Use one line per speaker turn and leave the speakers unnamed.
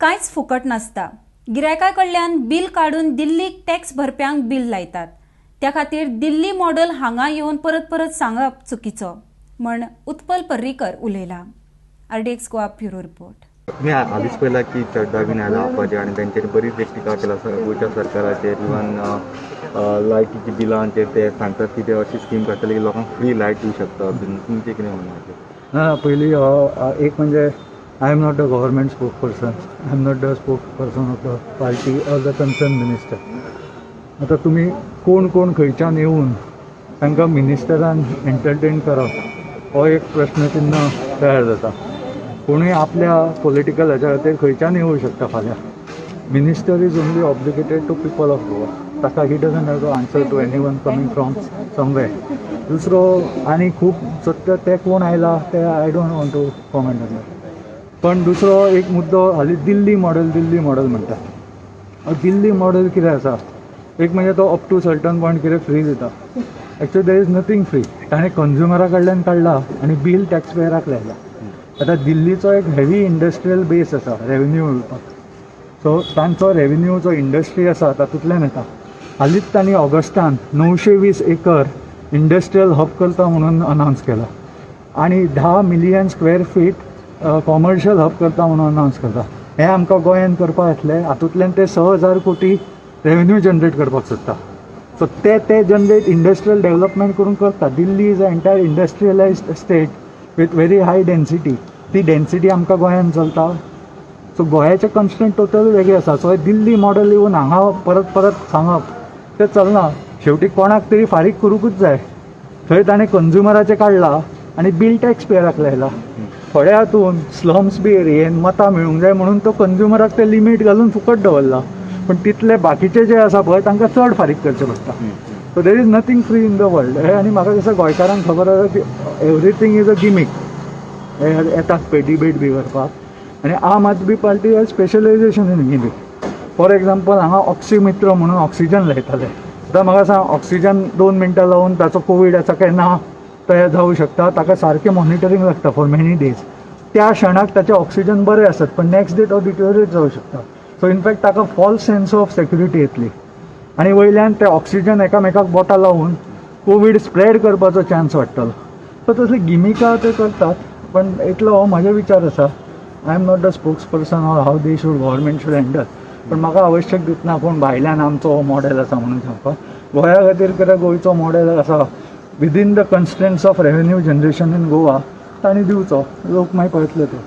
कांयच फुकट नासता। गिरायकाकडल्यान बिल काढून दिल्लीक टॅक्स भरप्यांक बिल लायतात। त्या खातीर दिल्ली मॉडेल हांगा येवन परत परत सांगप चुकीचो म्हण उत्पल पर्रीकर उलयला। RDX Goa bureau report.
मी आधीच पहिला की चड्डा बी नाही लावपाचे आणि त्यांच्यानी बरीच एक टिका केला गोंयच्या सरकाराचेर इवन लायटीची बिलांचेर ते सांगतात की ते अशी स्कीम काडटले की लोकांक फ्री लायट दिवंक शकता। तुमचें कितें म्हणणें?
पयलीं एक म्हणजे I am not the government spoke person, I am not the spoke person of the party or the concern minister. आतां तुमी कोण खंयच्यान येवन तांकां मिनिस्टरान एंटरटेन करप हो एक प्रश्नचिन्ह तयार जाता। कोणूय आपल्या पॉलिटिकल हाच्या खातीर खंयच्यान येवंक शकता फाल्यां। Minister is only obligated to people of Goa, ताका he doesn't have to answer to anyone coming from somewhere. दुसरो आनी खूब सत्य ते कोण आयला ते I don't want to comment on that. पण दुसरो एक मुद्दो हालीं दिल्ली मॉडेल म्हणटा। दिल्ली मॉडेल कितें आसा, एक म्हणजे तो अप टू सर्टन पॉयंट कितें फ्री दिता। Actually there is nothing free, ताणें कंज्युमरा कडल्यान काडला आनी बील टॅक्स पेयराक लायला। आतां दिल्लीचो एक हेवी इंडस्ट्रियल बेस आसा रेवेन्यू मेळपाक, सो तांचो रेवेन्यू जो इंडस्ट्री आसा तातूंतल्यान येता। हालींच तांणी ऑगस्टान 920 एकर इंडस्ट्रियल हब करता म्हणून अनावन्स केला आनी 10 million square feet commercial hub करता म्हणून अनावन्स करता। हें आमकां गोंयान करपाक येतलें, हातूंतल्यान ते 6,000 कोटी रेवेन्यू जनरेट करपाक सोदता। सो ते जनरेट इंडस्ट्रियल डेव्हलपमेंट करून करता। Delhi is a entire industrialised state with very high density. ती डेन्सिटी आमकां गोंयान चलता। सो गोंयाचे कन्स्ट्रेंट टोटल वेगळे आसा। सो दिल्ली मॉडेल येवन हांगा परत सांगप तें चलना। शेवटी कोणाक तरी फारीक करूंकूच जाय। थंय ताणें कंज्युमराचें काडला आनी बिल टॅक्स पेयराक लायला। थोड्या हातून स्लम्स बी एरियेन मतां मेळूंक जाय म्हणून तो कंज्युमराक ते लिमीट घालून फुकट दवरला, पण तितले बाकीचे जे आसा पळय तांकां चड फारीक करचें पडटा। So there is nothing free in the world. आनी म्हाका दिसता गोंयकारांक खबर आसा की एवरीथींग इज अ गिमीक। येतात पळय डिबेट बी करपाक, आनी Aam Aadmi party has specialisation in gimmick. For example हांगा ऑक्सिमित्र म्हणून ऑक्सिजन लायताले। आतां म्हाका सांग, ऑक्सिजन 2 मिनटां लावन ताचो कोवीड आसा काय ना तयार जावंक शकता, ताका सारकें मॉनिटरींग लागता फॉर मेनी डेज। त्या क्षणाक ताचे ऑक्सिजन बरे आसत पण नेक्स्ट डे तो डिटोरिएट जावंक शकता। सो इनफॅक्ट ताका फॉल्स सेन्स ऑफ सेक्युरिटी येतली आनी वयल्यान ते ऑक्सिजन एकामेकाक बोटां लावून कोवीड स्प्रेड करपाचो चान्स वाडटलो। सो तसली गिमिकां ते करतात, पण इतलो हो म्हजो विचार आसा। I am not the spokesperson or how they should government should handle, पण म्हाका आवश्यक दिसना कोण भायल्यान आमचो हो मॉडेल आसा म्हणून सांगपाक। गोंया खातीर कितें गोंयचो मॉडेल आसा within the constraints of revenue generation in Goa तांणी दिवचो, लोक मागीर पळयतले ते।